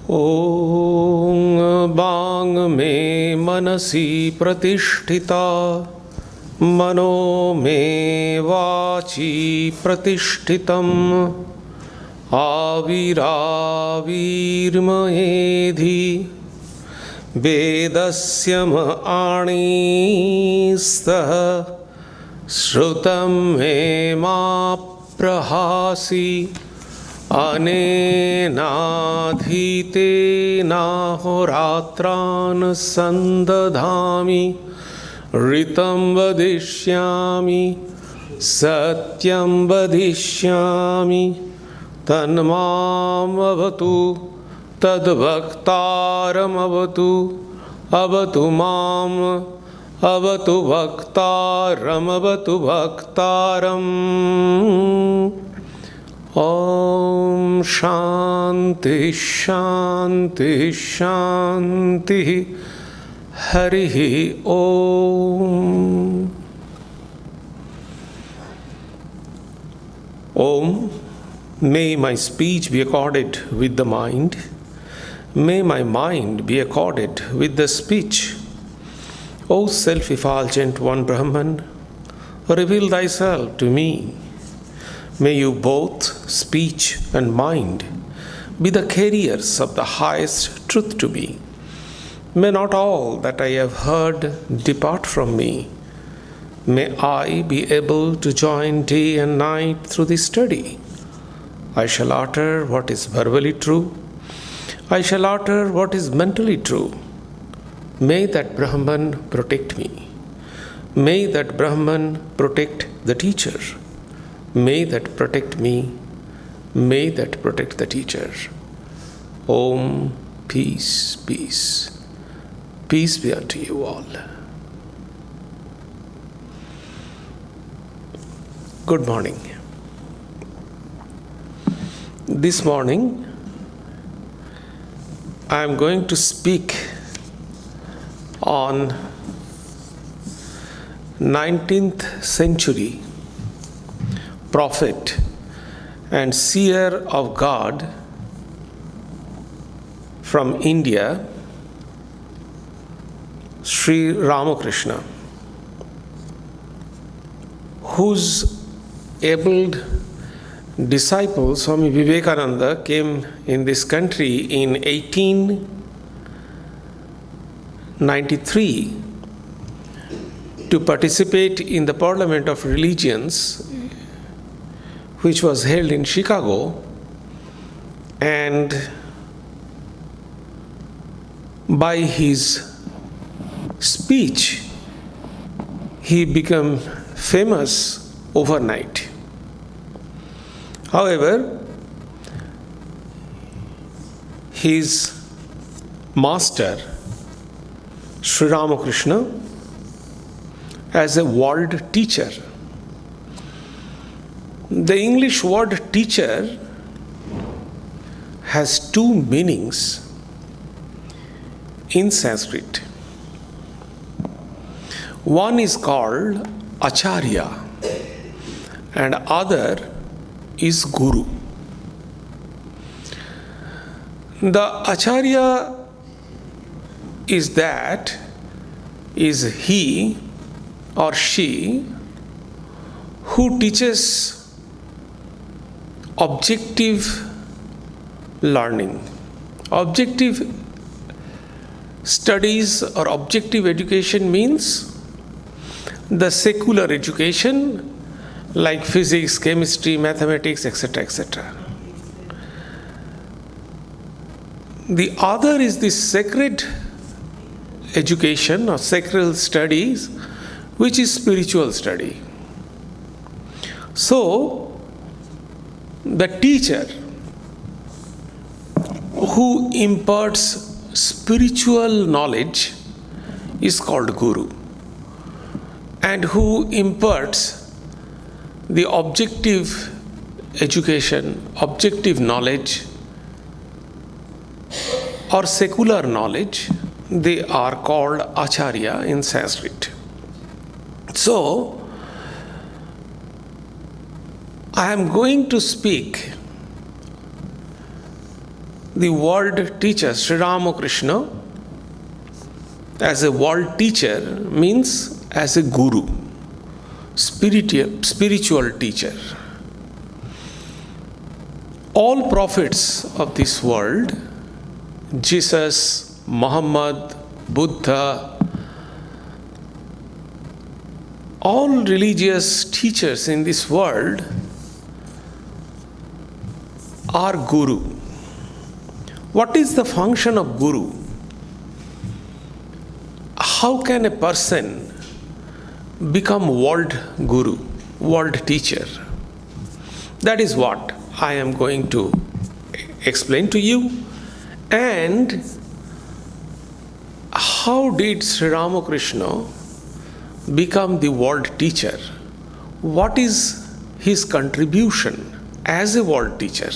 ॐ वाङ् मे मनसि प्रतिष्ठिता मनो मे वाचि प्रतिष्ठितम् आविराविर्मयेधि वेदस्य आणीस्तः श्रुतं मे मा प्रहासि अनेनाधीतेनाहोरात्रान् सन्दधामि ऋतं वदिष्यामि सत्यं वदिष्यामि तन्मामवतु तद्वक्तारमवतु अवतु माम् अवतु वक्तारमवतु वक्तारम् ॐ शान्ति शान्ति शान्ति हरिः ॐ ॐ May my speech be accorded with the mind. May my mind be accorded with the speech. O self-effulgent one Brahman, reveal thyself to me. May you both, speech and mind, be the carriers of the highest truth to me. May not all that I have heard depart from me. May I be able to join day and night through the study. I shall utter what is verbally true. I shall utter what is mentally true. May that Brahman protect me. May that Brahman protect the teacher. May that protect me. May that protect the teacher. Om, peace, peace. Peace be unto you all. Good morning. This morning, I am going to speak on 19th century prophet and seer of God from India, Sri Ramakrishna, whose abled disciple Swami Vivekananda came in this country in 1893 to participate in the Parliament of Religions, which was held in Chicago, and by his speech he became famous overnight. However, his master, Sri Ramakrishna, as a world teacher. The English word teacher has two meanings in Sanskrit. One is called Acharya and other is Guru. The Acharya is he or she who teaches objective learning. Objective studies or objective education means the secular education like physics, chemistry, mathematics, etc., etc. The other is the sacred education or sacred studies, which is spiritual study. So, the teacher who imparts spiritual knowledge is called Guru, and who imparts the objective education, objective knowledge or secular knowledge, they are called Acharya in Sanskrit. So, I am going to speak the world teacher, Sri Ramakrishna, as a world teacher means as a guru, spiritual teacher. All prophets of this world, Jesus, Muhammad, Buddha, all religious teachers in this world are guru. What is the function of guru? How can a person become world guru, world teacher? That is what I am going to explain to you. And how did Sri Ramakrishna become the world teacher? What is his contribution as a world teacher?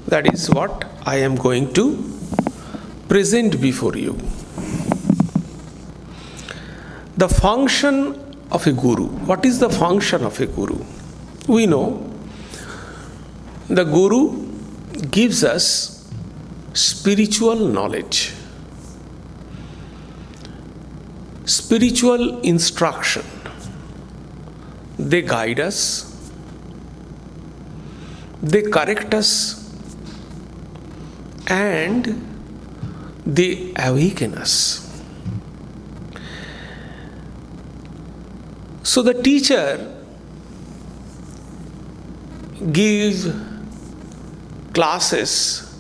That is what I am going to present before you. The function of a guru. What is the function of a guru? We know the guru gives us spiritual knowledge, spiritual instruction. They guide us, they correct us, and they awaken us. So the teacher gives classes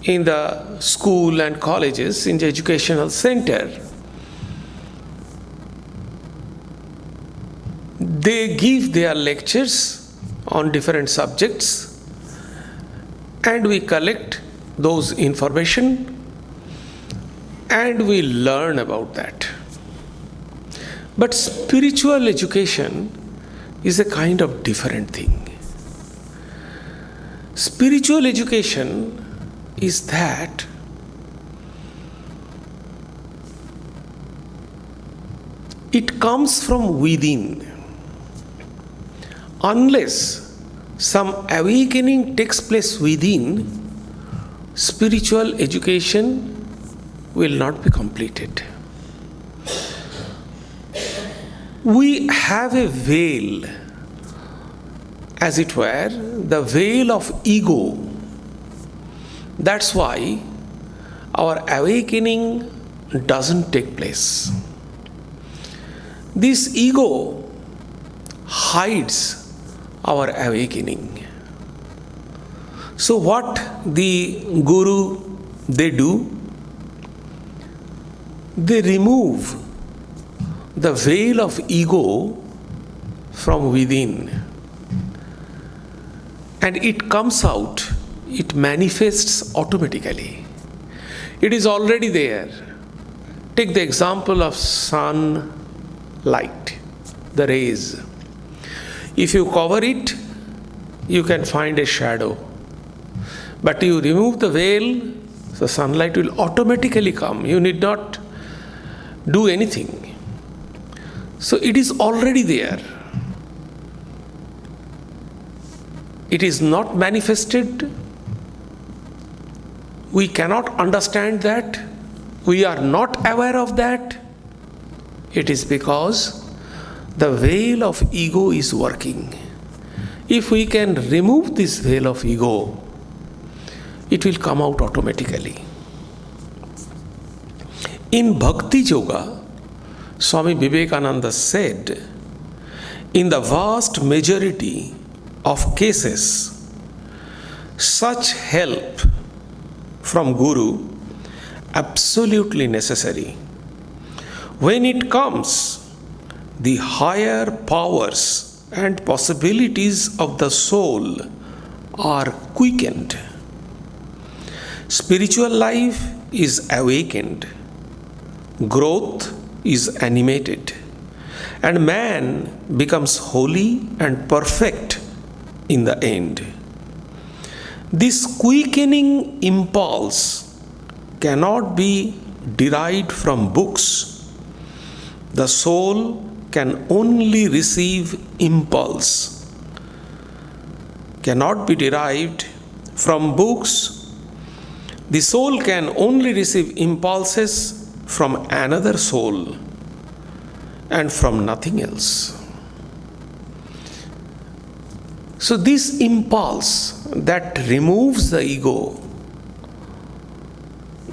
in the school and colleges, in the educational center. They give their lectures on different subjects, and we collect those information and we learn about that. But spiritual education is a kind of different thing. Spiritual education is that it comes from within. Unless some awakening takes place within, spiritual education will not be completed. We have a veil, as it were, the veil of ego. That's why our awakening doesn't take place. This ego hides our awakening. So what the guru they do? They remove the veil of ego from within, and it comes out, it manifests automatically. It is already there. Take the example of sun light, the rays. If you cover it, you can find a shadow. But you remove the veil, the sunlight will automatically come. You need not do anything. So it is already there. It is not manifested. We cannot understand that. We are not aware of that. It is because the veil of ego is working. If we can remove this veil of ego, it will come out automatically. In Bhakti Yoga, Swami Vivekananda said, in the vast majority of cases, such help from Guru absolutely necessary. When it comes, the higher powers and possibilities of the soul are quickened. Spiritual life is awakened. Growth is animated, and man becomes holy and perfect in the end. This quickening impulse cannot be derived from books. The soul can only receive impulse, cannot be derived from books, The soul can only receive impulses from another soul and from nothing else. So this impulse that removes the ego,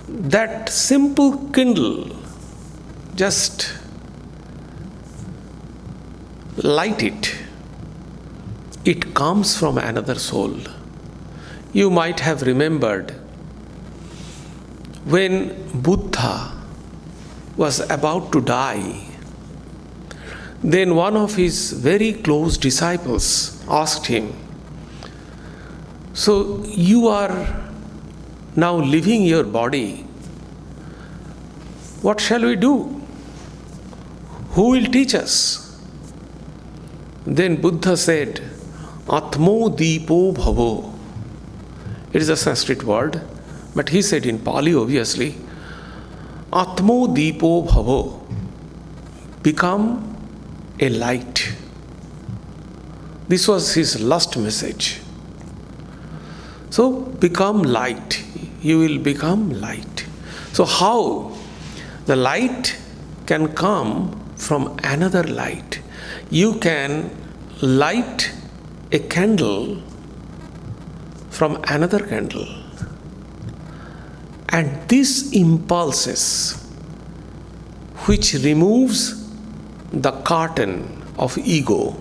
that simple kindle, just light it, it comes from another soul. You might have remembered when Buddha was about to die, then one of his very close disciples asked him, "So you are now leaving your body. What shall we do? Who will teach us?" Then Buddha said, "Atmo Deepo Bhavo." It is a Sanskrit word, but he said in Pali, obviously, Atmo Deepo Bhavo. Become a light. This was his last message. So become light. You will become light. So how the light can come from another light? You can light a candle from another candle. And these impulses, which removes the curtain of ego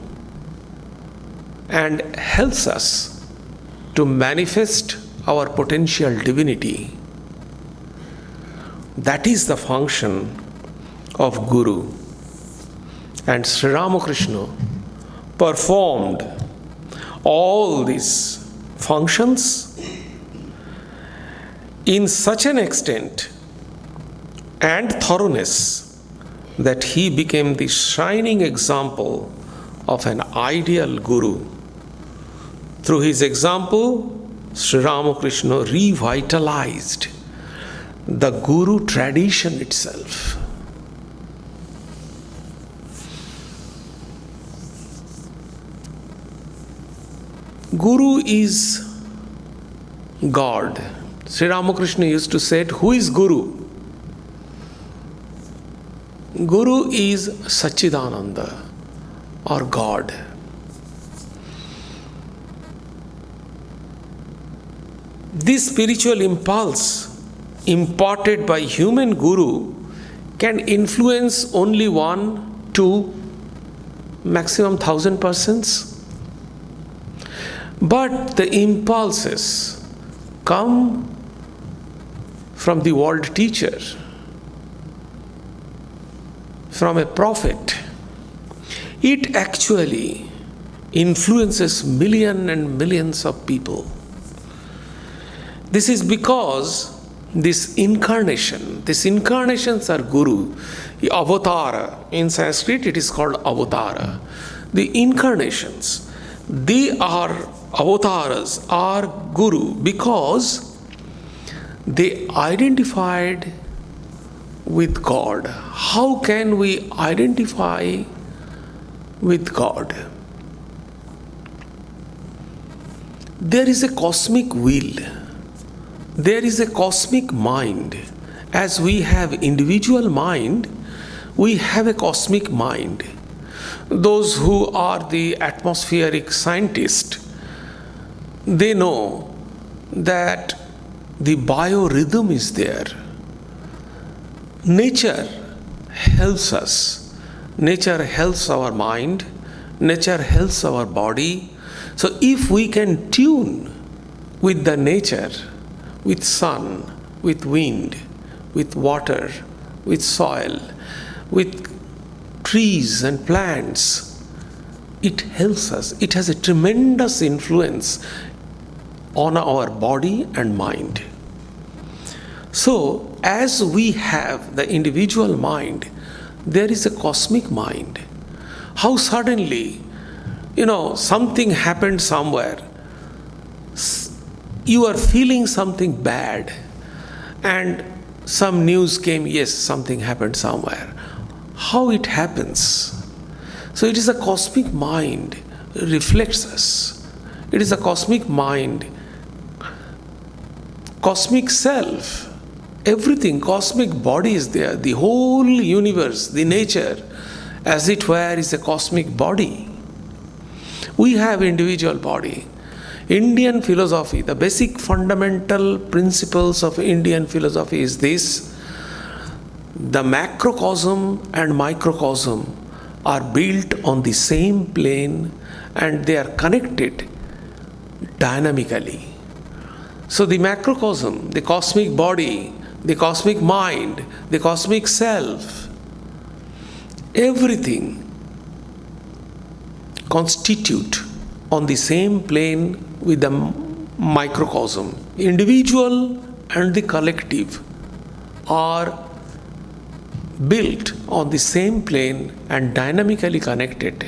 and helps us to manifest our potential divinity, that is the function of Guru. And Sri Ramakrishna performed all these functions in such an extent and thoroughness that he became the shining example of an ideal guru. Through his example, Sri Ramakrishna revitalized the guru tradition itself. Guru is God. Sri Ramakrishna used to say, who is Guru? Guru is Satchidananda or God. This spiritual impulse imparted by human guru can influence only 1, 2, maximum 1,000 persons. But the impulses come from the world teacher, from a prophet. It actually influences millions and millions of people. This is because these incarnations are guru. The avatara, in Sanskrit it is called avatara. The incarnations, avatars are guru because they identified with God. How can we identify with God? There is a cosmic will. There is a cosmic mind. As we have individual mind, we have a cosmic mind. Those who are the atmospheric scientists, they know that the biorhythm is there. Nature helps us. Nature helps our mind. Nature helps our body. So if we can tune with the nature, with sun, with wind, with water, with soil, with trees and plants, it helps us. It has a tremendous influence on our body and mind. So, as we have the individual mind, there is a cosmic mind. How suddenly, something happened somewhere. You are feeling something bad, and some news came, yes, something happened somewhere. How it happens? So it is a cosmic mind reflects us. It is a cosmic mind cosmic self. Everything, cosmic body is there. The whole universe, the nature, as it were, is a cosmic body. We have individual body. Indian philosophy, the basic fundamental principles of Indian philosophy is this: the macrocosm and microcosm are built on the same plane and they are connected dynamically. So the macrocosm, the cosmic body, the cosmic mind, the cosmic self, everything constitute on the same plane with the microcosm. Individual and the collective are built on the same plane and dynamically connected.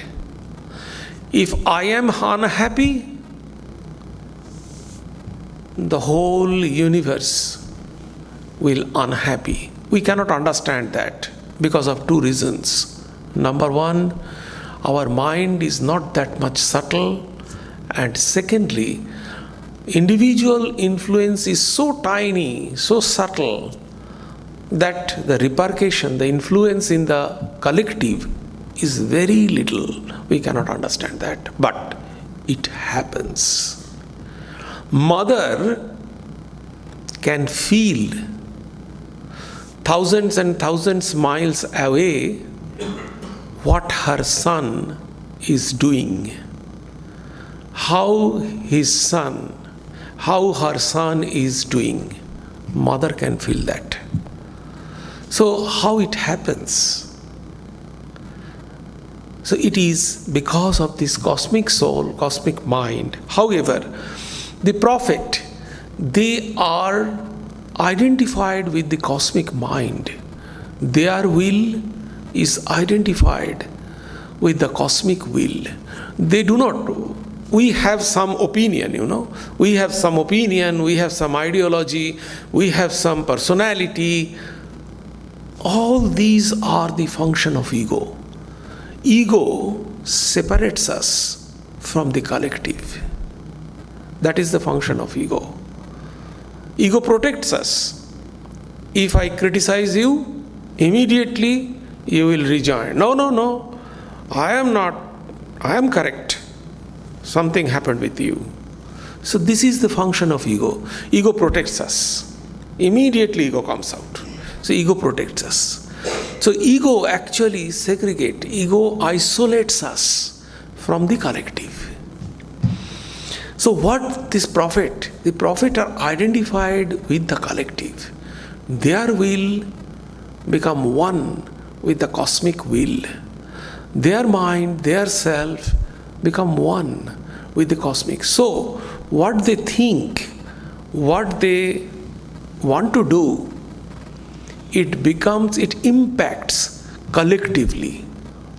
If I am unhappy, the whole universe will unhappy. We cannot understand that because of two reasons. Number one, our mind is not that much subtle, and secondly, individual influence is so tiny, so subtle, that the repercussion, the influence in the collective is very little. We cannot understand that, but it happens. Mother can feel thousands and thousands miles away what her son is doing, how her son is doing. Mother can feel that. So how it happens? So it is because of this cosmic soul, cosmic mind. However, the prophet, they are identified with the cosmic mind. Their will is identified with the cosmic will. They do not. We have some opinion, We have some opinion, we have some ideology, we have some personality. All these are the function of ego. Ego separates us from the collective. That is the function of ego. Ego protects us. If I criticize you, immediately you will rejoin. No, I am not. I am correct. Something happened with you. So this is the function of ego. Ego protects us. Immediately ego comes out. So ego protects us. So ego actually segregates. Ego isolates us from the collective. So what the prophet are identified with the collective. Their will become one with the cosmic will. Their mind, their self become one with the cosmic. So what they think, what they want to do, it impacts collectively.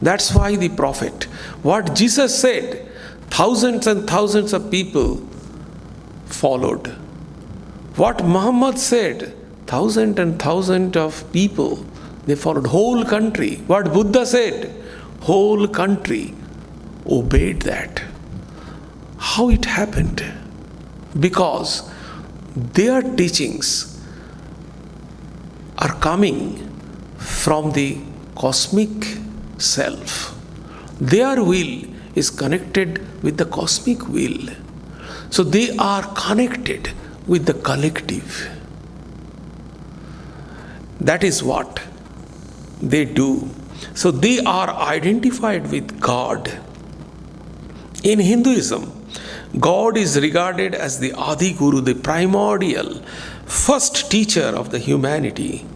That's why the prophet, what Jesus said, thousands and thousands of people followed. What Muhammad said, thousands and thousands of people, they followed. Whole country. What Buddha said, whole country obeyed that. How it happened? Because their teachings are coming from the cosmic self. Their will is connected with the cosmic will. So they are connected with the collective. That is what they do. So they are identified with God. In Hinduism, God is regarded as the Adi Guru, the primordial, first teacher of the humanity.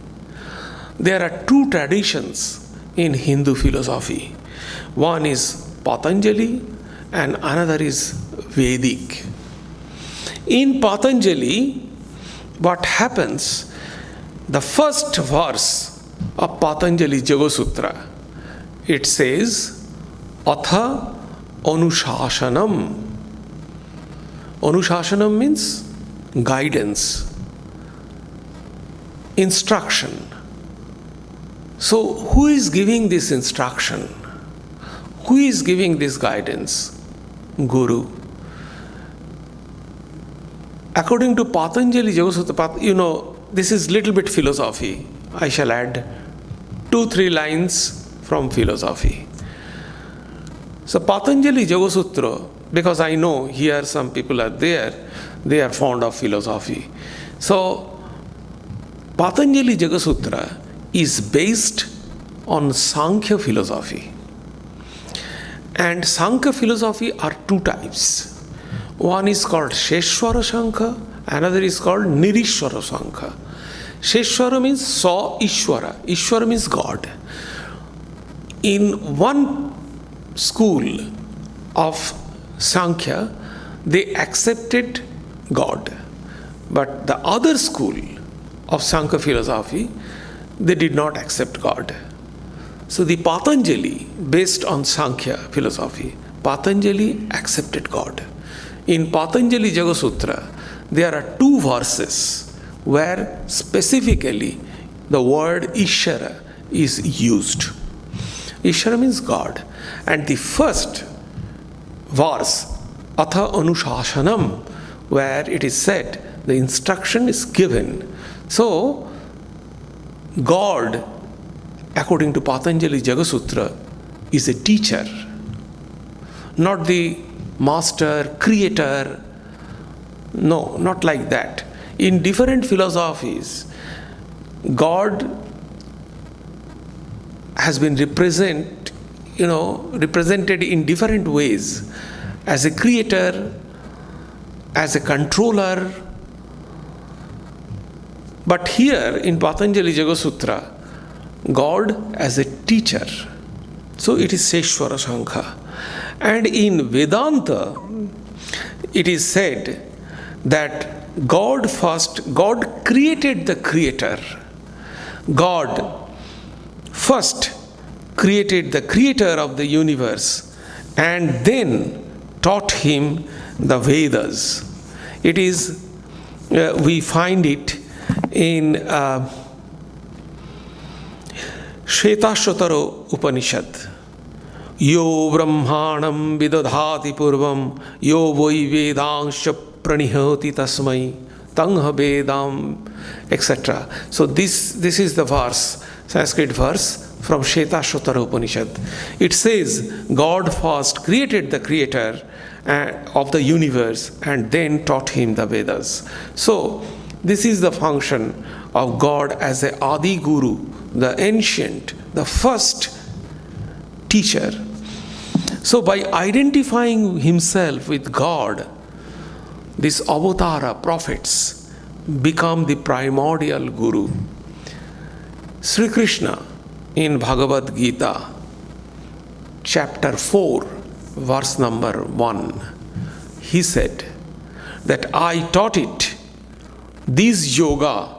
There are two traditions in Hindu philosophy. One is Patanjali and another is Vedic. In Patanjali, what happens, the first verse of Patanjali Yoga Sutra, it says, Atha Anushashanam. Anushashanam means guidance, instruction. So who is giving this instruction? Who is giving this guidance? Guru. According to Patanjali Yoga Sutra, this is little bit philosophy. I shall add 2-3 lines from philosophy. So Patanjali Yoga Sutra, because I know here some people are there, they are fond of philosophy. So Patanjali Yoga Sutra is based on Sankhya philosophy. And Sankhya philosophy are 2 types. One is called Sheshwara Sankhya, another is called Nirishwara Sankhya. Sheshwara means Sa Ishwara. Ishwara means God. In one school of Sankhya, they accepted God. But the other school of Sankhya philosophy, they did not accept God. So the Patanjali, based on Sankhya philosophy, Patanjali accepted God. In Patanjali Yoga Sutra, there are 2 verses where specifically the word Ishvara is used. Ishvara means God. And the first verse, Atha Anushasanam, where it is said, the instruction is given. So, God, according to Patanjali Yoga Sutra, is a teacher, not the master, creator. No, not like that. In different philosophies, God has been represented in different ways, as a creator, as a controller. But here in Patanjali Yoga Sutra, God as a teacher. So it is Sheshwara Sankhya. And in Vedanta, it is said that God created the creator. God first created the creator of the universe and then taught him the Vedas. It is, we find it in Shvetashvatara Upanishad. Yo brahmanam vidadhati purvam yo voi vedangsha pranihati tasmai tangha vedam, etc. So this is the verse, Sanskrit verse from Shvetashvatara Upanishad. It says God first created the creator of the universe and then taught him the Vedas. So this is the function of God as a Adi Guru, the ancient, the first teacher. So by identifying himself with God, these avatara prophets become the primordial guru. Sri Krishna in Bhagavad Gita, chapter 4, verse number 1, he said that I taught it, this yoga,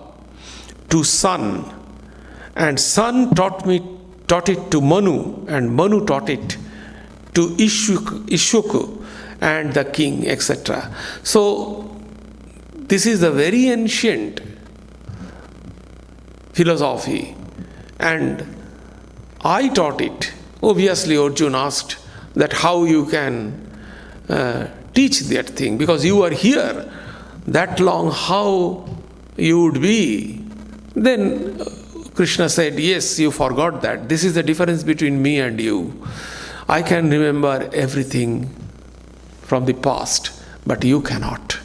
to Sun, and Sun taught it to Manu, and Manu taught it to Ishwaku and the king, etc. So this is a very ancient philosophy, and I taught it. Obviously Arjuna asked that how you can teach that thing, because you are here that long, how you would be? Then Krishna said, yes, you forgot that. This is the difference between me and you. I can remember everything from the past, but you cannot,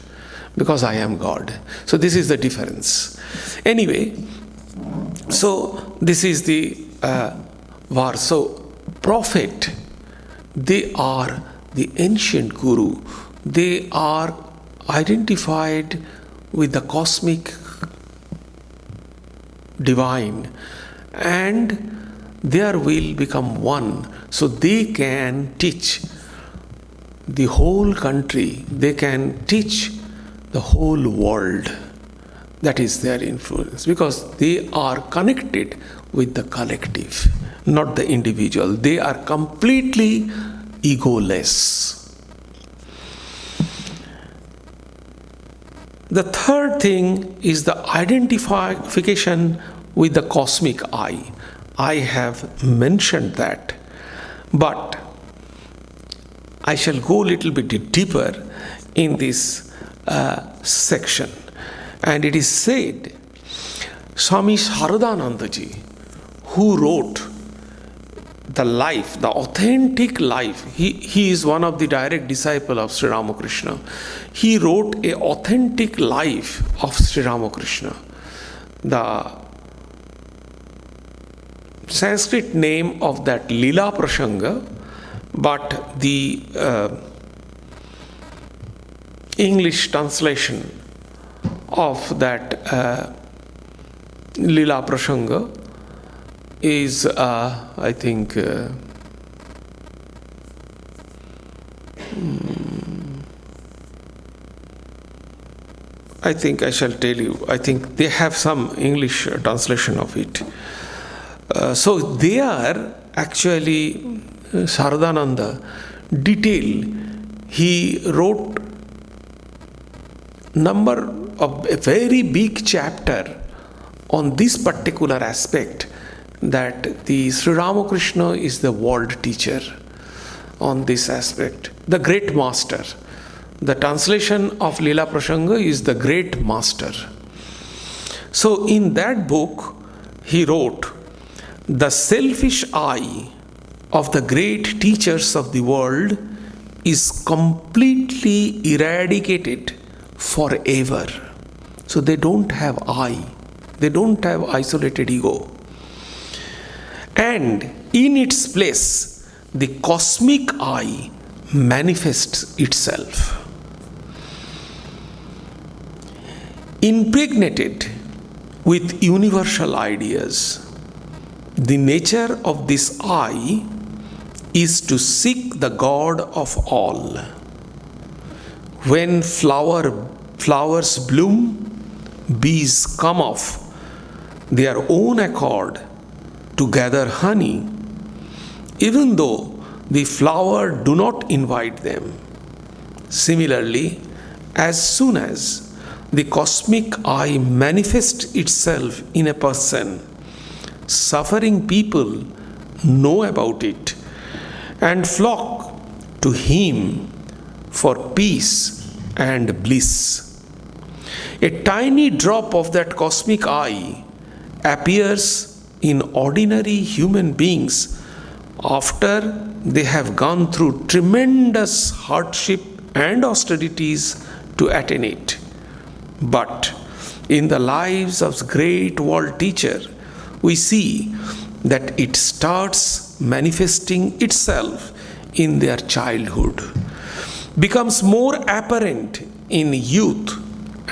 because I am God. So this is the difference. Anyway, so this is the verse. So prophet, they are the ancient guru. They are identified with the cosmic divine, and their will become one. So they can teach the whole country, they can teach the whole world. That is their influence, because they are connected with the collective, not the individual. They are completely egoless. The third thing is the identification with the cosmic I. I have mentioned that, but I shall go a little bit deeper in this section. And it is said, Swami Sharadanandaji, who wrote the life, the authentic life, he is one of the direct disciples of Sri Ramakrishna. He wrote an authentic life of Sri Ramakrishna. The Sanskrit name of that Lila Prasanga, but the English translation of that Lila Prasanga is, I think, I shall tell you. I think they have some English translation of it. So there, actually, Sharadananda detail. He wrote number of a very big chapter on this particular aspect, that the Sri Ramakrishna is the world teacher on this aspect, the great master. The translation of Lila Prasanga is the great master. So in that book, he wrote, the selfish I of the great teachers of the world is completely eradicated forever. So they don't have I. They don't have isolated ego. And in its place, the cosmic I manifests itself. Impregnated with universal ideas, the nature of this I is to seek the God of all. When flowers bloom, bees come of their own accord to gather honey, even though the flower do not invite them. Similarly, as soon as the cosmic I manifests itself in a person, suffering people know about it and flock to him for peace and bliss. A tiny drop of that cosmic I appears in ordinary human beings after they have gone through tremendous hardship and austerities to attain it. But in the lives of great world teacher, we see that it starts manifesting itself in their childhood, becomes more apparent in youth,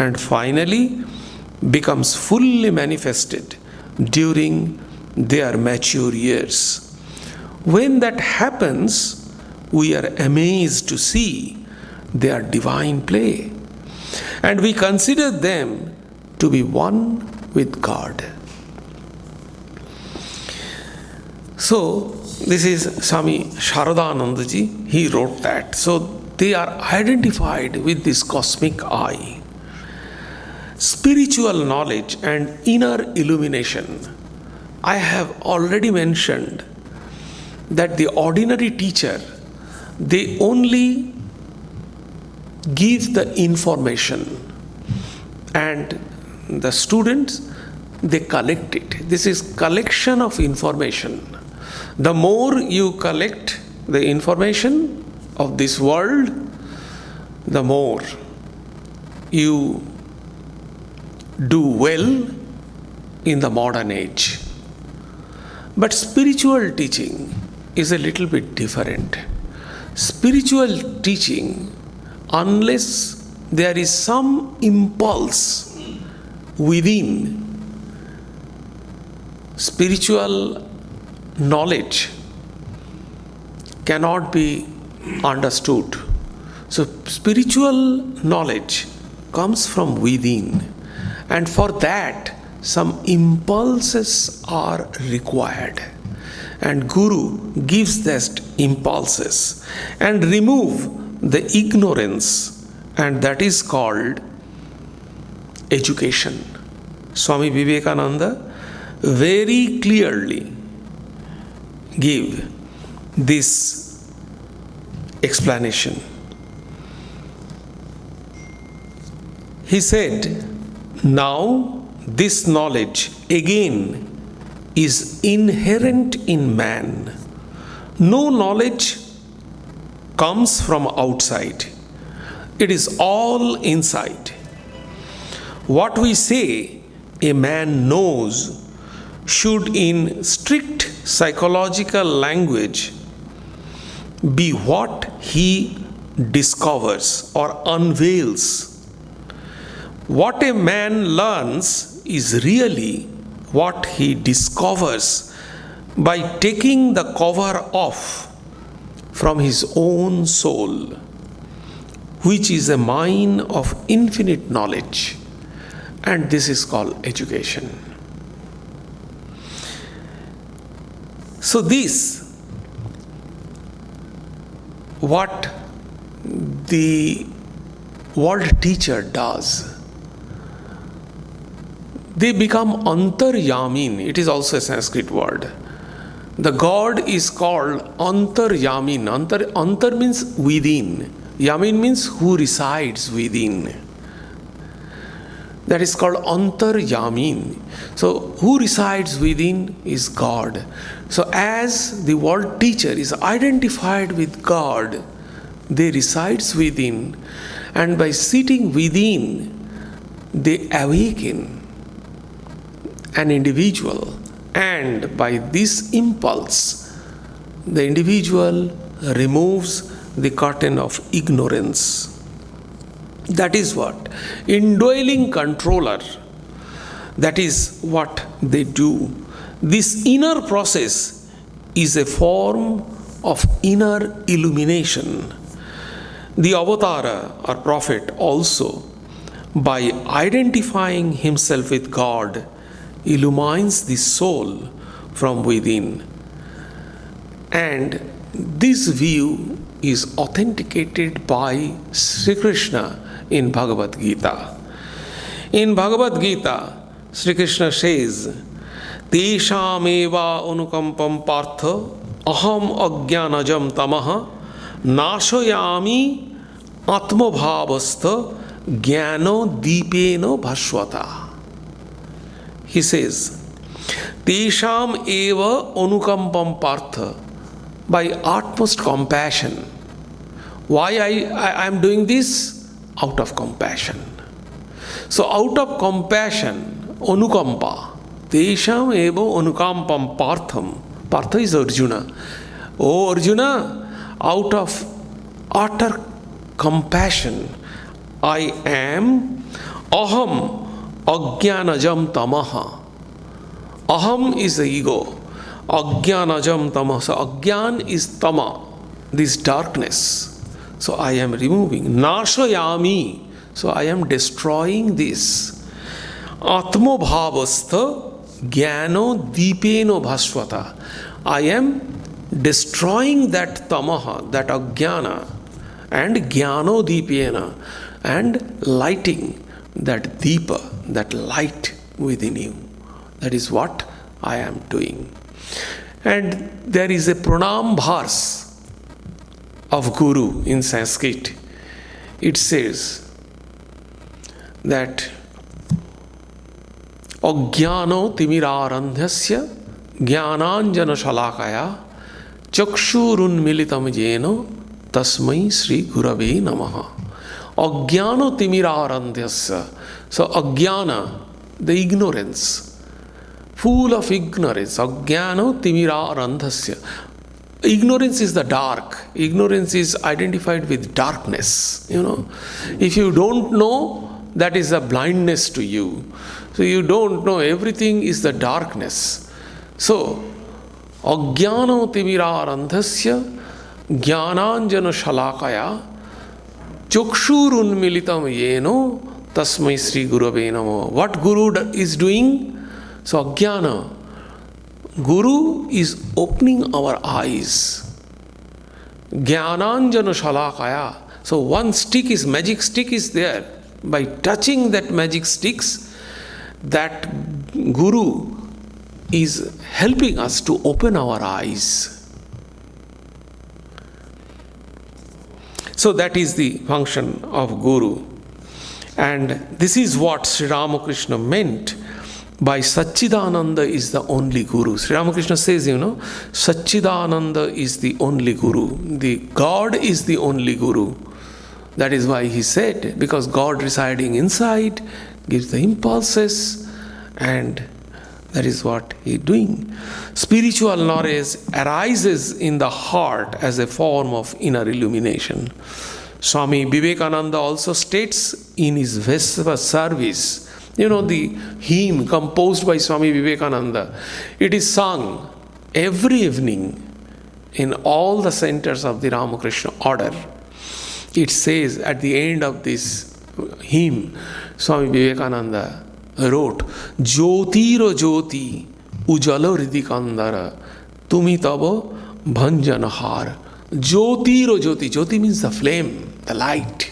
and finally becomes fully manifested during their mature years. When that happens, we are amazed to see their divine play, and we consider them to be one with God. So, this is Swami Sharadanandaji, he wrote that. So, they are identified with this cosmic I. Spiritual knowledge and inner illumination. I have already mentioned that the ordinary teacher, they only give the information, and the students, they collect it. This is collection of information. The more you collect the information of this world, the more you do well in the modern age. But spiritual teaching is a little bit different. Spiritual teaching, unless there is some impulse within, spiritual knowledge cannot be understood. So spiritual knowledge comes from within, and for that some impulses are required, and Guru gives that impulses and remove the ignorance, and that is called education. Swami Vivekananda very clearly give this explanation. He said, now this knowledge again is inherent in man. No knowledge comes from outside. It is all inside. What we say a man knows should, in strict psychological language, be what he discovers or unveils. What a man learns is really what he discovers by taking the cover off from his own soul, which is a mine of infinite knowledge. And this is called education. So this, what the world teacher does, they become antaryamin. It is also a Sanskrit word. The God is called antaryamin. Antar means within. Yamin means who resides within. That is called antaryamin. So who resides within is God. So as the world teacher is identified with God, they resides within, and by sitting within, they awaken an individual, and by this impulse, the individual removes the curtain of ignorance. That is what indwelling controller, that is what they do. This inner process is a form of inner illumination. The avatara or prophet also, by identifying himself with God, illumines the soul from within. And this view is authenticated by Sri Krishna in Bhagavad Gita. In Bhagavad Gita, Sri Krishna says, Tesham eva anukampam partha aham ajnanajam tamaha nashayami atmabhavastha jnano deepeno bhaswata. He says, Tesham eva anukampam partha, by utmost compassion. Why I am doing this? Out of compassion. So out of compassion, anukampa, Tesham eva anukampam partham. Partha is Arjuna. Oh Arjuna, out of utter compassion, I am aham ajnanajam tamaha. Aham is the ego. Ajnanajam tamaha. So ajnan is tama, this darkness. So I am removing. Nashayami. So I am destroying this. Atmabhavastha jnano deepeno bhaswata. I am destroying that tamaha, that ajnana, and jnano deepena, and lighting that deepa, that light within you. That is what I am doing. And there is a pranam bhars of Guru in Sanskrit. It says that Ajnano timirarandhasya jnananjana shalakaya chakshurun militam jeno tasmai Sri Gurave namaha. Ajnano timirarandhasya. So ajnana, the ignorance, full of ignorance. Ajnano timirarandhasya. Ignorance is the dark. Ignorance is identified with darkness. If you don't know, that is a blindness to you. So you don't know, everything is the darkness. So, ajnano timirarandhasya jnananjana shalakaya chakshurun militam yeno tasmai Sri Gurave namo. What Guru is doing? So ajnana. Guru is opening our eyes. Jnananjana shalakaya. So one stick is, magic stick is there. By touching that magic sticks, that Guru is helping us to open our eyes. So that is the function of Guru. And this is what Sri Ramakrishna meant by Satchidananda is the only Guru. Sri Ramakrishna says, Satchidananda is the only Guru. The God is the only Guru. That is why he said, because God residing inside gives the impulses, and that is what he is doing. Spiritual knowledge arises in the heart as a form of inner illumination. Swami Vivekananda also states in his Vespa service, the hymn composed by Swami Vivekananda, it is sung every evening in all the centers of the Ramakrishna order. It says at the end of this hymn, Swami Vivekananda wrote, Jyotiro Jyoti Ujalo Ridikandara Tumi Tabo Bhanjanahar. Jyotiro Jyoti. Jyoti means the flame, the light.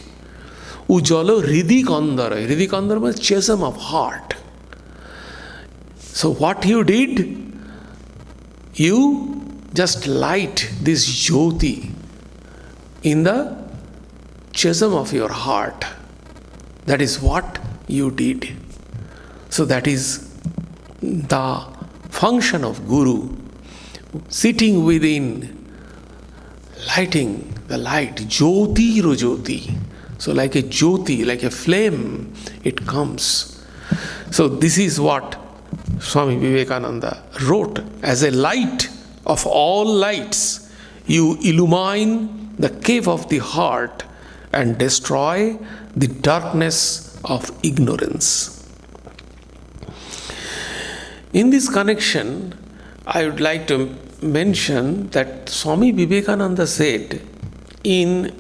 Ujalo Ridikandara. Ridikandara means chasm of heart. So what you did, you just light this Jyoti in the chasm of your heart. That is what you did. So that is the function of Guru, sitting within, lighting the light, Jyotiro Jyoti. So like a Jyoti, like a flame, it comes. So this is what Swami Vivekananda wrote, as a light of all lights, you illumine the cave of the heart and destroy the darkness of ignorance. In this connection, I would like to mention that Swami Vivekananda said, in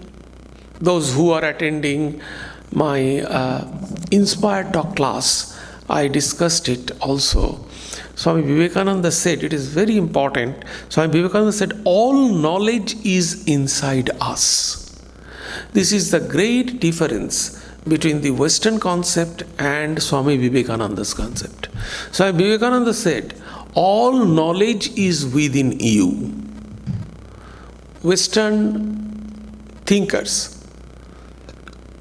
those who are attending my Inspired Talk class, I discussed it also. Swami Vivekananda said, it is very important, Swami Vivekananda said, all knowledge is inside us. This is the great difference between the Western concept and Swami Vivekananda's concept. Swami Vivekananda said, all knowledge is within you. Western thinkers,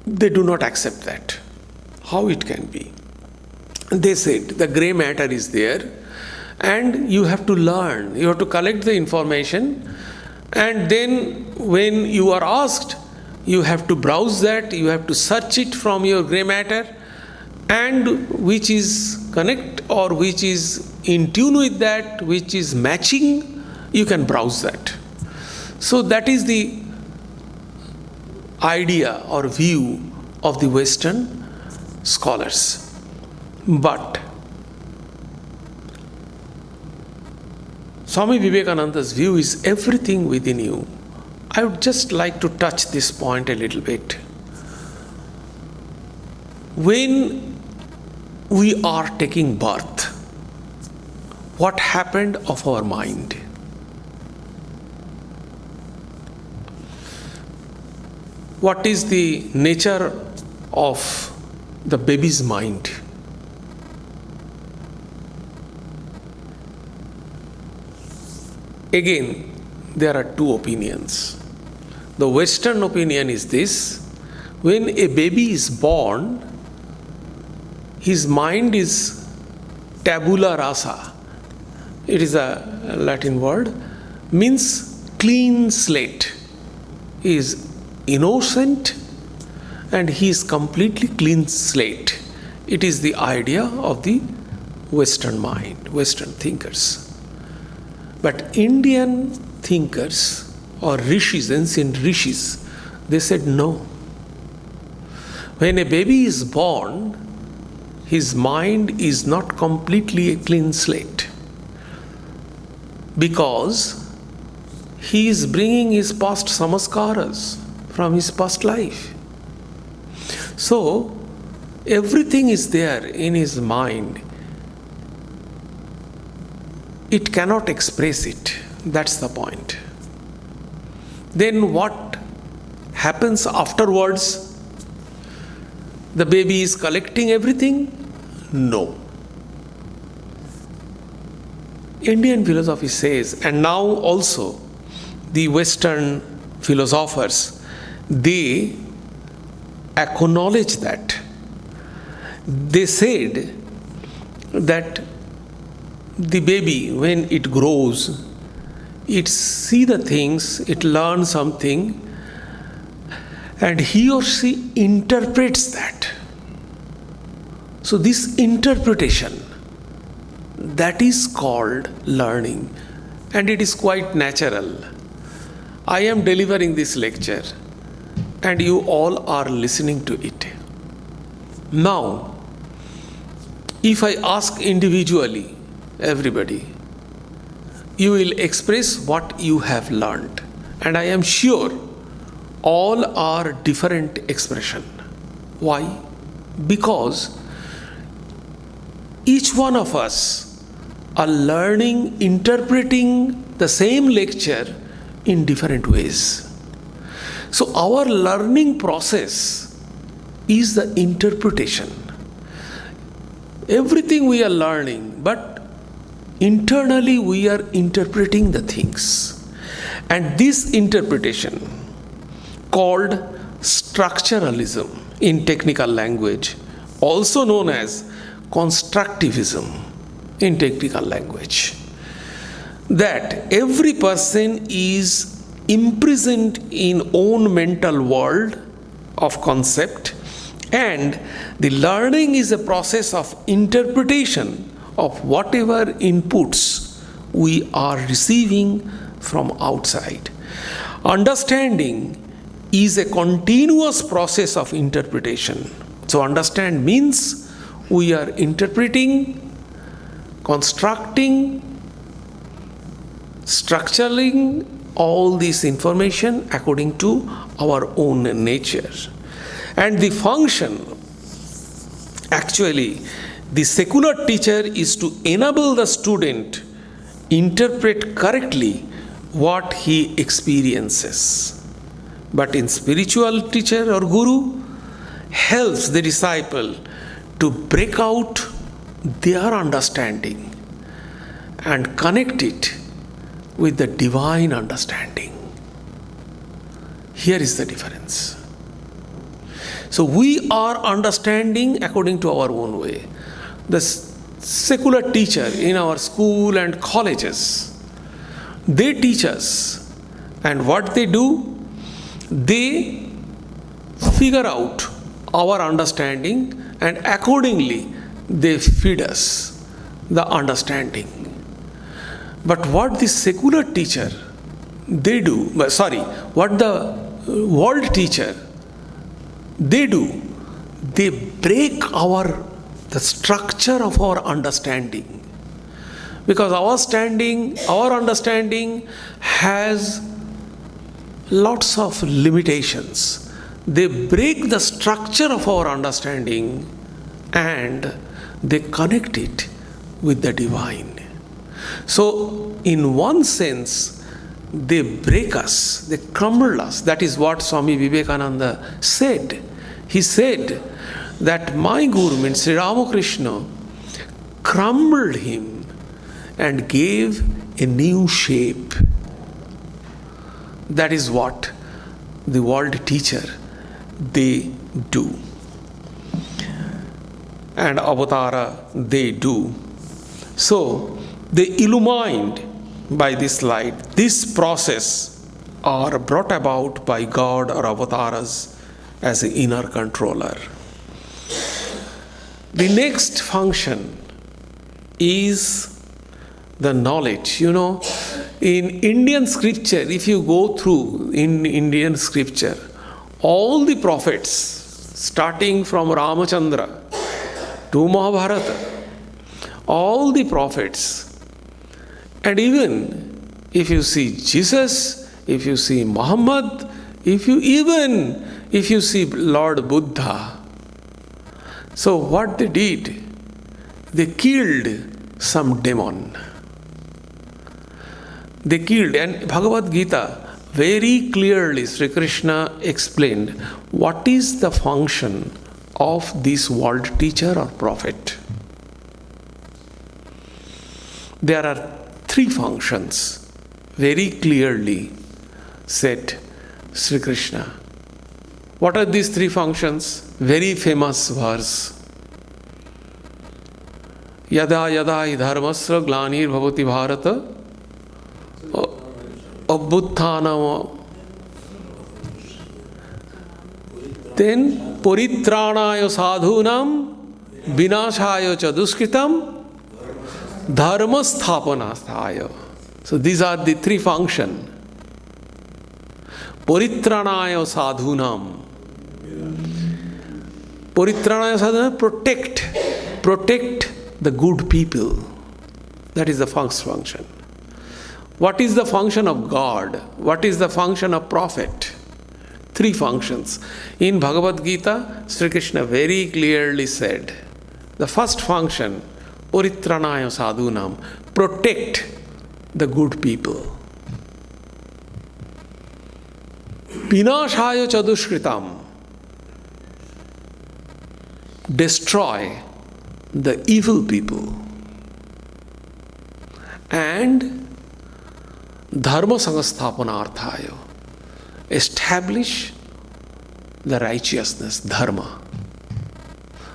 they do not accept that. How it can be? They said the grey matter is there and you have to learn, you have to collect the information, and then when you are asked, you have to browse that, you have to search it from your grey matter, and which is connect or which is in tune with that, which is matching, you can browse that. So that is the idea or view of the Western scholars. But Swami Vivekananda's view is everything within you. I would just like to touch this point a little bit. When we are taking birth, what happened of our mind? What is the nature of the baby's mind? Again, there are two opinions. The Western opinion is this: when a baby is born, his mind is tabula rasa. It is a Latin word, means clean slate. He is innocent and he is completely clean slate. It is the idea of the Western mind, Western thinkers. But Indian thinkers or rishis, ancient rishis, they said no. When a baby is born, his mind is not completely a clean slate, because he is bringing his past samaskaras from his past life. So everything is there in his mind. It cannot express it. That's the point. Then what happens afterwards? The baby is collecting everything? No. Indian philosophy says, and now also the Western philosophers, they acknowledge that They said that the baby, when it grows, it sees the things, it learns something, and he or she interprets that. So this interpretation, that is called learning, and it is quite natural. I am delivering this lecture and you all are listening to it. Now, if I ask individually, everybody, you will express what you have learned, and I am sure all are different expression. Why? Because each one of us are learning, interpreting the same lecture in different ways. So our learning process is the interpretation. Everything we are learning, but internally we are interpreting the things. And this interpretation, called structuralism in technical language, also known as constructivism in technical language, that every person is imprisoned in own mental world of concept, and the learning is a process of interpretation of whatever inputs we are receiving from outside. Understanding is a continuous process of interpretation. So understand means we are interpreting, constructing, structuring all this information according to our own nature. And the function, actually, the secular teacher is to enable the student interpret correctly what he experiences. But in spiritual teacher or guru helps the disciple to break out their understanding and connect it with the divine understanding. Here is the difference. So we are understanding according to our own way. The secular teacher in our school and colleges, they teach us, and what they do, they figure out our understanding and accordingly they feed us the understanding. But what the secular teacher what the world teacher they do, they break the structure of our understanding, because our understanding has lots of limitations. They break the structure of our understanding and they connect it with the divine. So in one sense, they break us, they crumble us. That is what Swami Vivekananda said. He said that my Guru, means Sri Ramakrishna, crumbled him and gave a new shape. That is what the world teacher, they do. And Avatara, they do. So, they illumined by this light. This process are brought about by God or avatars as an inner controller. The next function is the knowledge. In Indian scripture, if you go through in Indian scripture, all the prophets, starting from Ramachandra to Mahabharata, all the prophets, and even if you see Jesus, if you see Muhammad, if you see Lord Buddha, so what they did, they killed some demon. They killed, and Bhagavad Gita very clearly Sri Krishna explained what is the function of this world teacher or prophet. There are three functions very clearly said Sri Krishna. What are these three functions? Very famous verse. Yada yada hi dharmasya glanir bhavati bharata abbutthanam. Then paritranaya sadhunam vinashaya cha duskritam dharma sthapanasthaya. So these are the three functions. Paritranaya sadhunam. Paritranaya sadhunam, protect the good people. That is the first function. What is the function of God? What is the function of prophet? Three functions. In Bhagavad Gita, Sri Krishna very clearly said, the first function, Paritranaya sadhunam, protect the good people. Vinashaya cha dushkritam, destroy the evil people. And dharma sanghasthapanarthaya, establish the righteousness, dharma.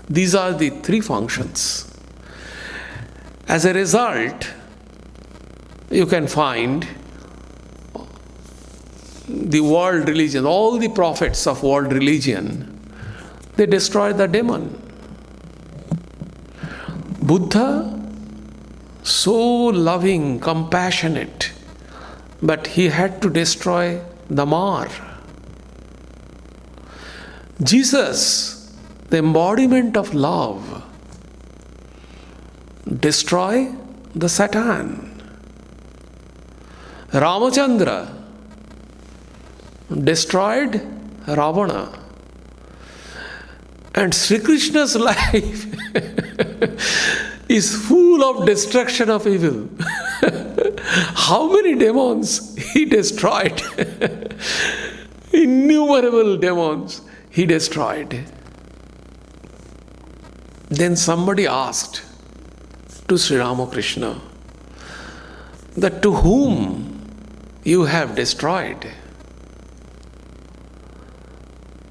These are the three functions. As a result, you can find the world religion, all the prophets of world religion, they destroyed the demon. Buddha, so loving, compassionate, but he had to destroy the mar. Jesus, the embodiment of love, destroy the Satan. Ramachandra destroyed Ravana. And Sri Krishna's life is full of destruction of evil. How many demons he destroyed? Innumerable demons he destroyed. Then somebody asked to Sri Ramakrishna that to whom you have destroyed?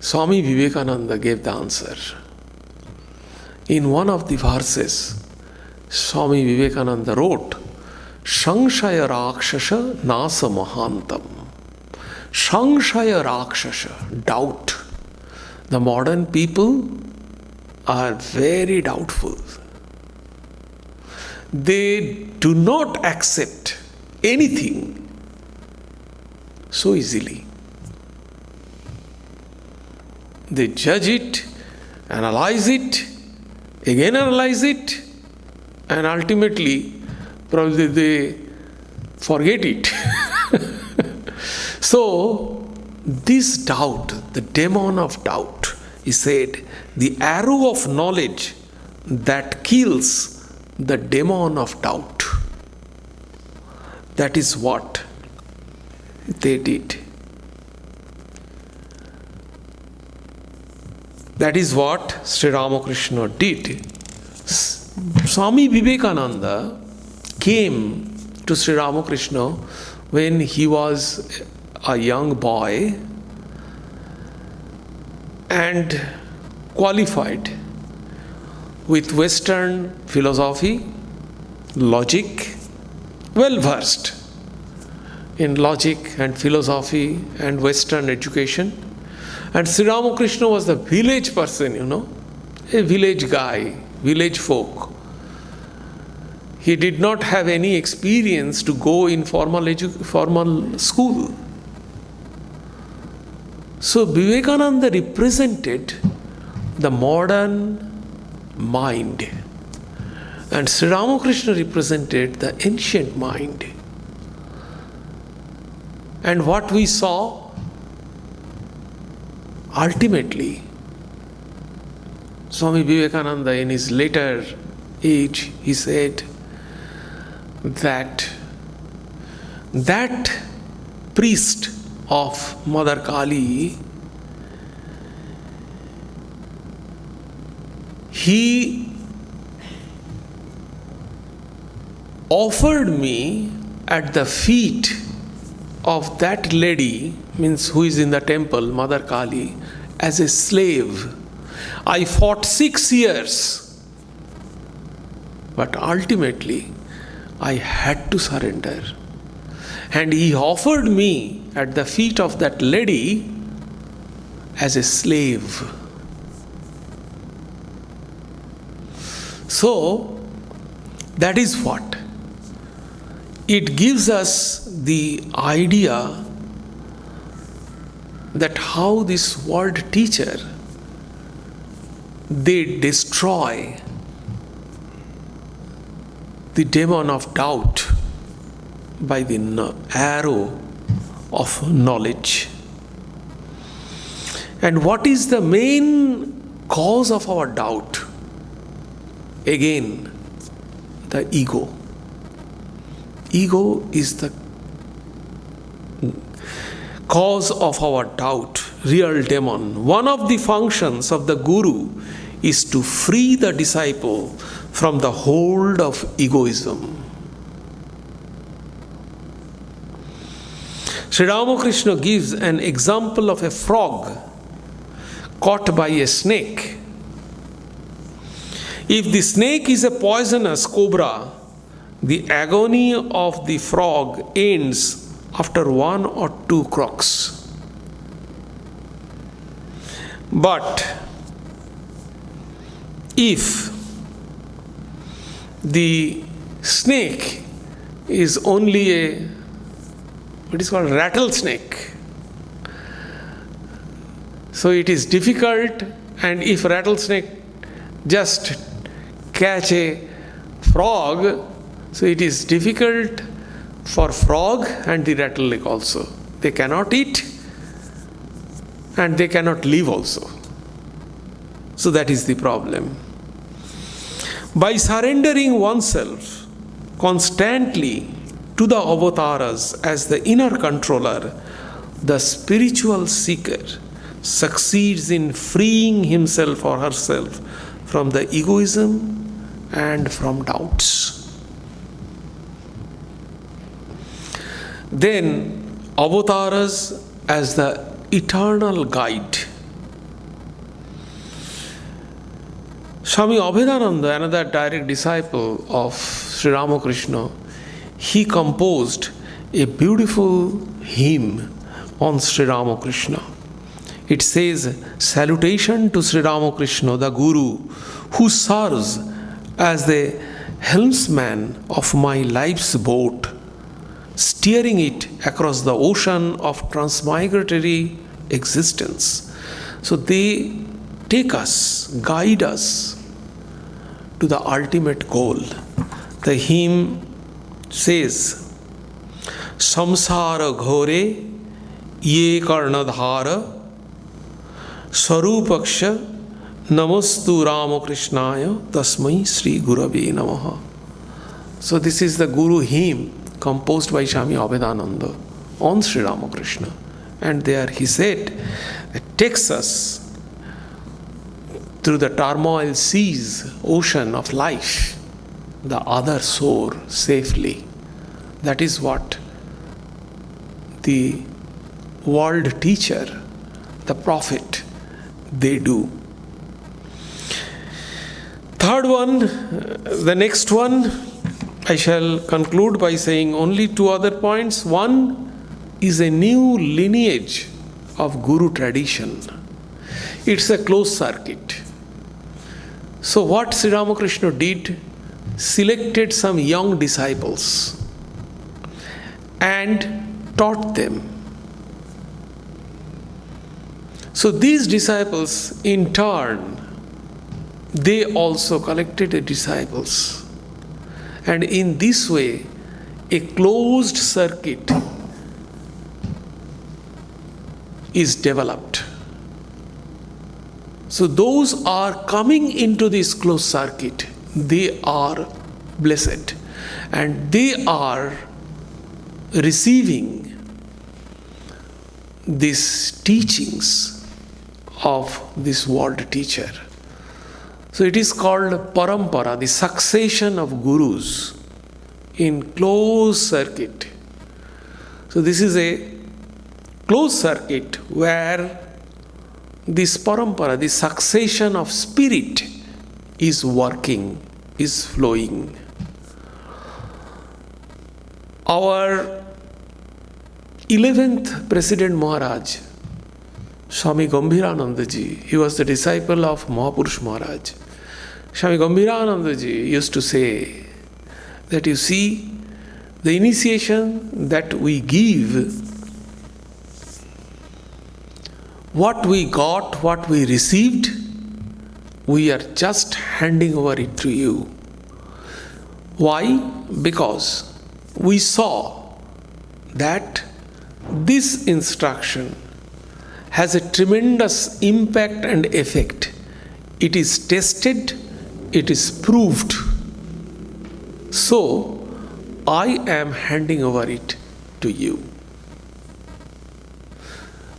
Swami Vivekananda gave the answer. In one of the verses, Swami Vivekananda wrote, Shanshaya Rakshasa Nasa Mahantam. Shanshaya Rakshasa, doubt. The modern people are very doubtful. They do not accept anything so easily. They judge it, analyze it, again analyze it, and ultimately probably they forget it. So, this doubt, the demon of doubt, he said, the arrow of knowledge that kills the demon of doubt. That is what they did. That is what Sri Ramakrishna did. Swami Vivekananda came to Sri Ramakrishna when he was a young boy and qualified with Western philosophy, logic, well versed in logic and philosophy and Western education. And Sri Ramakrishna was a village person, a village guy, village folk. He did not have any experience to go in formal school. So Vivekananda represented the modern mind, and Sri Ramakrishna represented the ancient mind. And what we saw, ultimately, Swami Vivekananda in his later age, he said that priest of Mother Kali, he offered me at the feet of that lady, means who is in the temple, Mother Kali, as a slave. I fought 6 years. But ultimately, I had to surrender. And he offered me at the feet of that lady as a slave. So, that is what? It gives us the idea that how this world teacher, they destroy the demon of doubt by the arrow of knowledge. And what is the main cause of our doubt? Again, the ego. Ego is the cause of our doubt, real demon. One of the functions of the guru is to free the disciple from the hold of egoism. Sri Ramakrishna gives an example of a frog caught by a snake. If the snake is a poisonous cobra, the agony of the frog ends after 1 or 2 crocks. But if the snake is only a what is called rattlesnake, so it is difficult, and if rattlesnake just catch a frog, so it is difficult for frog and the rattlesnake also. They cannot eat and they cannot live also. So that is the problem. By surrendering oneself constantly to the avatars as the inner controller, the spiritual seeker succeeds in freeing himself or herself from the egoism and from doubts. Then avatars as the eternal guide. Swami Abhedananda, another direct disciple of Sri Ramakrishna, he composed a beautiful hymn on Sri Ramakrishna. It says, "Salutation to Sri Ramakrishna, the Guru, who serves as the helmsman of my life's boat, steering it across the ocean of transmigratory existence." So they take us, guide us to the ultimate goal. The hymn says, "Samsara ghore ye karnadhara Swarupaksha namastu Ramakrishnaya tasmai Sri Gurave namaha." So this is the Guru hymn composed by Swami Abhedananda on Sri Ramakrishna. And there he said, it takes us through the turmoil seas, ocean of life, the other shore safely. That is what the world teacher, the prophet, they do. Third one, the next one, I shall conclude by saying only 2 other points. One is a new lineage of Guru tradition. It's a closed circuit. So what Sri Ramakrishna did, selected some young disciples and taught them. So these disciples in turn, they also collected the disciples. And in this way, a closed circuit is developed. So those are coming into this closed circuit, they are blessed and they are receiving these teachings of this world teacher. So it is called parampara, the succession of gurus in closed circuit. So this is a closed circuit where this parampara, the succession of spirit, is working is flowing. Our 11th President Maharaj, Swami Gambhirananda ji, he was the disciple of Mahapurush Maharaj. Swami Gambhirananda ji used to say that, you see, the initiation that we give, what we got, what we received, we are just handing over it to you. Why? Because we saw that this instruction has a tremendous impact and effect. It is tested, it is proved. So, I am handing over it to you.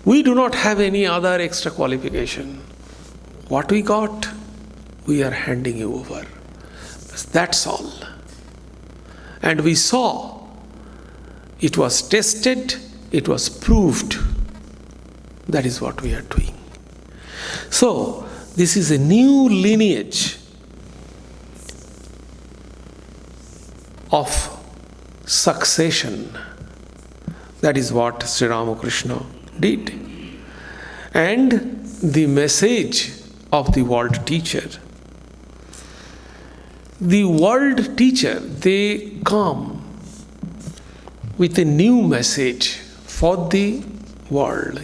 We do not have any other extra qualification. What we got, we are handing you over. That's all. And we saw it was tested, it was proved. That is what we are doing. So, this is a new lineage of succession. That is what Sri Ramakrishna did. And the message of the world teacher. The world teacher, they come with a new message for the world.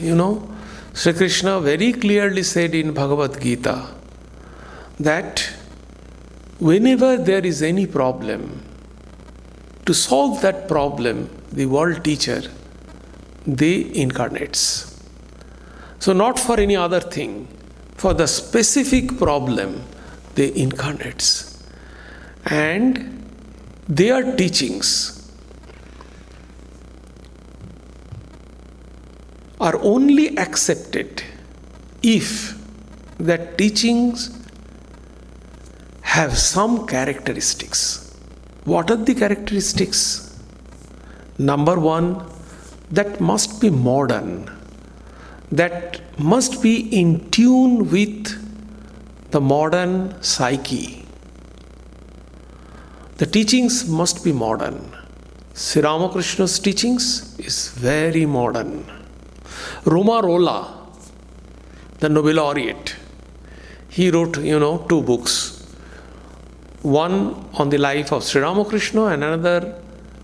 Sri Krishna very clearly said in Bhagavad Gita that whenever there is any problem, to solve that problem, the world teacher, they incarnates. So not for any other thing, for the specific problem, they incarnates. And their teachings are only accepted if that teachings have some characteristics. What are the characteristics? Number one, that must be modern. That must be in tune with the modern psyche. The teachings must be modern. Sri Ramakrishna's teachings is very modern. Rolla, the Nobel laureate, he wrote, 2 books. One on the life of Sri Ramakrishna and another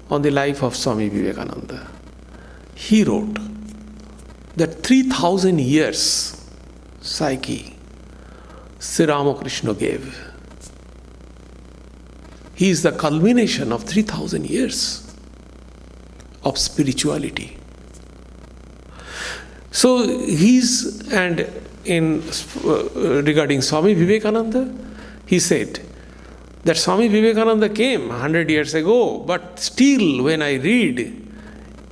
on the life of Swami Vivekananda. He wrote that 3,000 years psyche Sri Ramakrishna gave. He is the culmination of 3,000 years of spirituality. So regarding Swami Vivekananda, he said that Swami Vivekananda came 100 years ago, but still when I read,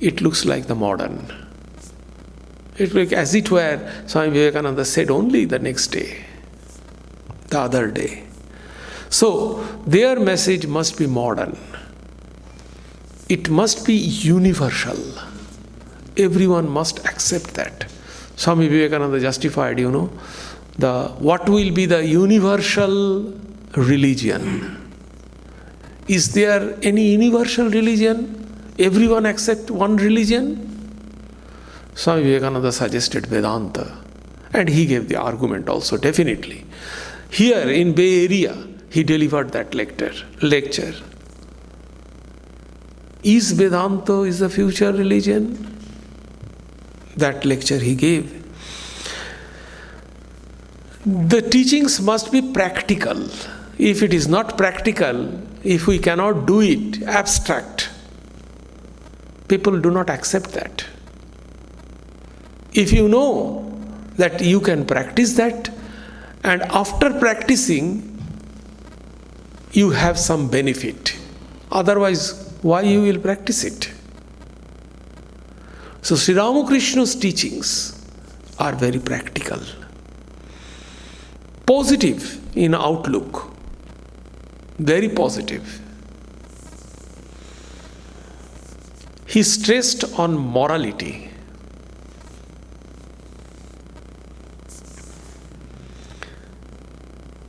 it looks like the modern. It looks as it were Swami Vivekananda said only the next day, the other day. So their message must be modern. It must be universal. Everyone must accept that. Swami Vivekananda justified, what will be the universal religion. Is there any universal religion? Everyone accept one religion? Swami Vivekananda suggested Vedanta, and he gave the argument also, definitely. Here in Bay Area, he delivered that lecture. Is Vedanta is the future religion? That lecture he gave. The teachings must be practical. If it is not practical, if we cannot do it, abstract, people do not accept that. If you know that you can practice that, and after practicing, you have some benefit. Otherwise, why you will practice it? So Sri Ramakrishna's teachings are very practical, positive in outlook, very positive. He stressed on morality.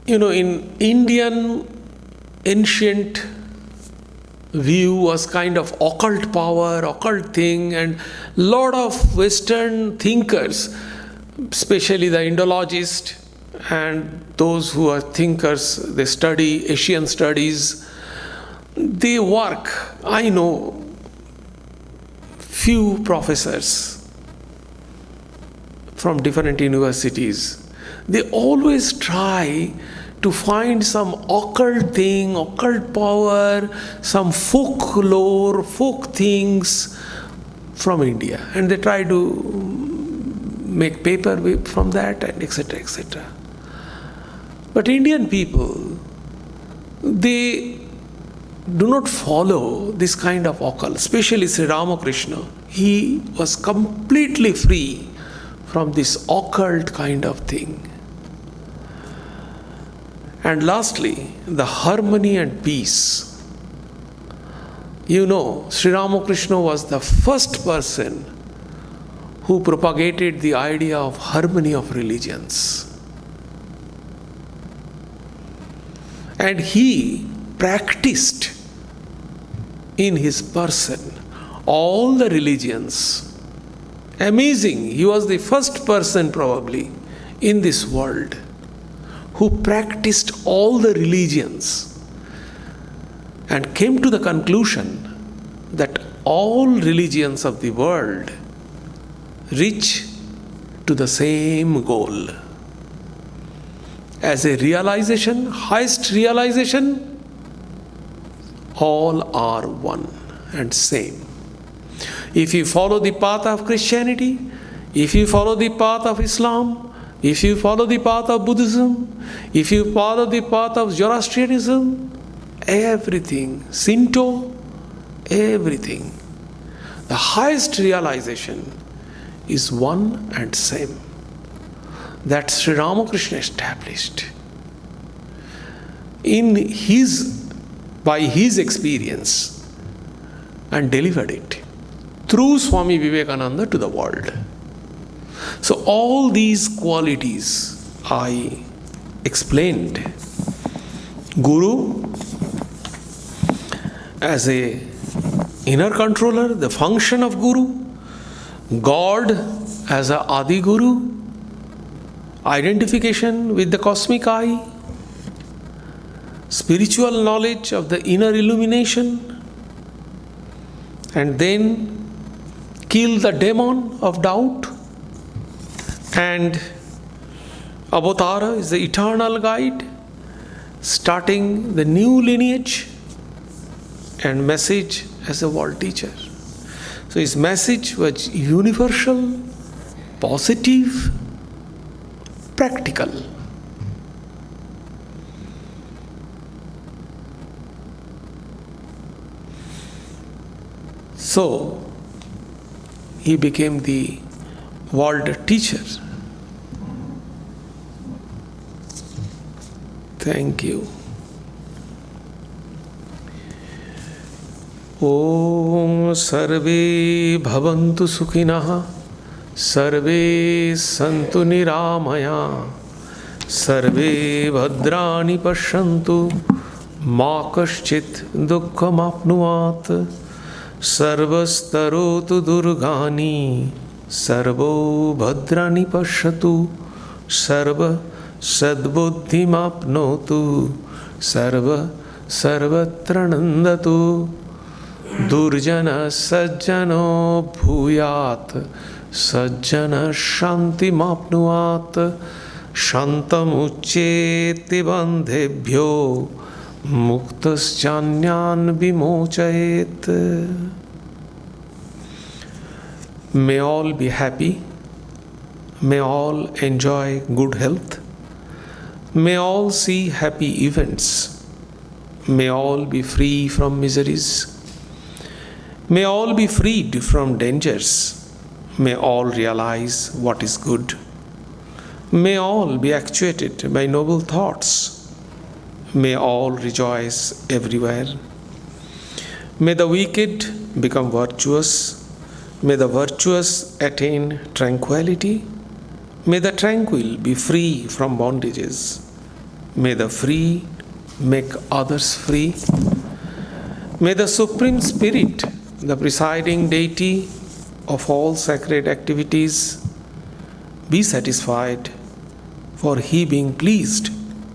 In Indian ancient view was kind of occult power, occult thing, and lot of Western thinkers, especially the Indologists and those who are thinkers, they study Asian studies, they work. I know few professors from different universities. They always try to find some occult thing, occult power, some folklore, folk things from India. And they try to make paper from that, and etc., etc. But Indian people, they do not follow this kind of occult, especially Sri Ramakrishna. He was completely free from this occult kind of thing. And lastly, the harmony and peace. You know, Sri Ramakrishna was the first person who propagated the idea of harmony of religions. And he practiced in his person all the religions. Amazing. He was the first person probably in this world who practiced all the religions and came to the conclusion that all religions of the world reach to the same goal. As a realization, highest realization, all are one and same. If you follow the path of Christianity, if you follow the path of Islam, if you follow the path of Buddhism, if you follow the path of Zoroastrianism, everything, Shinto, everything, the highest realization is one and same. That Sri Ramakrishna established by his experience and delivered it through Swami Vivekananda to the world. So all these qualities I explained. Guru as a inner controller, the function of Guru. God as a Adi Guru, identification with the cosmic eye, spiritual knowledge of the inner illumination, and then kill the demon of doubt. And Avatara is the eternal guide, starting the new lineage, and message as a world teacher. So his message was universal, positive, practical. So he became the world teacher. Thank you. Om Sarve Bhavantu Sukhinah, Sarve Santu Niramaya, Sarve Bhadrani Pashyantu, Ma Kaschit Dukkham Apnuvat, Sarvastarotu Durgani, Sarvo Bhadrani Pashyatu, Sarva Sadbuddhim Apnotu, Sarva Sarvatra Nandatu, Durjana Sajjano Bhuyat, Sajjana Shanti Mapnuat, Shantamuccheti Bandhebhyo, Muktaschanyan Vimochayet. May all be happy, may all enjoy good health, may all see happy events, may all be free from miseries, may all be freed from dangers, may all realize what is good, may all be actuated by noble thoughts, may all rejoice everywhere, may the wicked become virtuous, may the virtuous attain tranquility, may the tranquil be free from bondages, may the free make others free. May the Supreme Spirit, the presiding deity of all sacred activities, be satisfied, for He being pleased,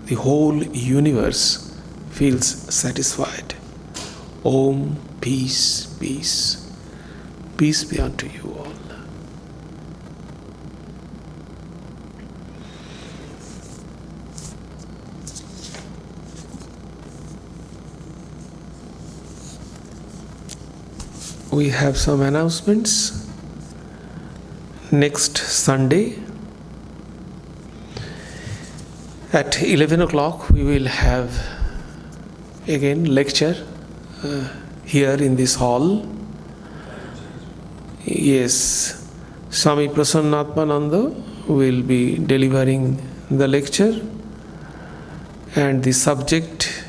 the whole universe feels satisfied. Om, peace, peace. Peace be unto you all. We have some announcements. Next Sunday at 11 o'clock we will have again lecture here in this hall. Yes, Swami Prasannatmananda will be delivering the lecture, and the subject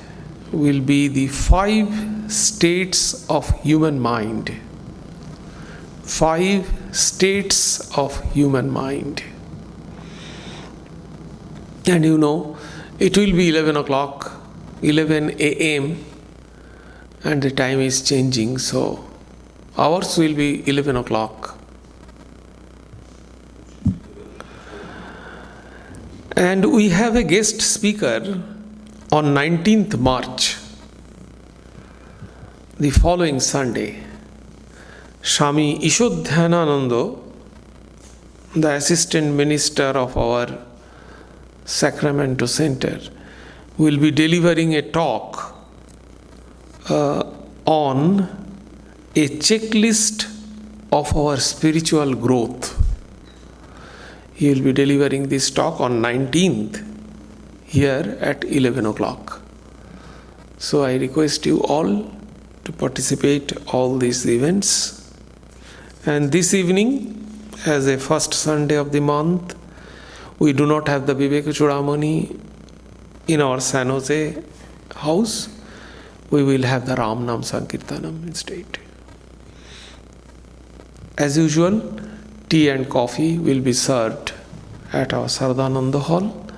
will be the 5 states of human mind. 5 states of human mind. And you know, it will be 11 o'clock, 11 a.m. and the time is changing, so ours will be 11 o'clock. And we have a guest speaker on 19th March, the following Sunday. Swami Ishodhyanananda, the assistant minister of our Sacramento Center, will be delivering a talk on a checklist of our spiritual growth. He will be delivering this talk on 19th here at 11 o'clock. So I request you all to participate all these events. And this evening, as a first Sunday of the month, we do not have the Vivek Chudamani in our San Jose house. We will have the Ram Nam Sankirtanam instead. As usual, tea and coffee will be served at our Sardananda Hall.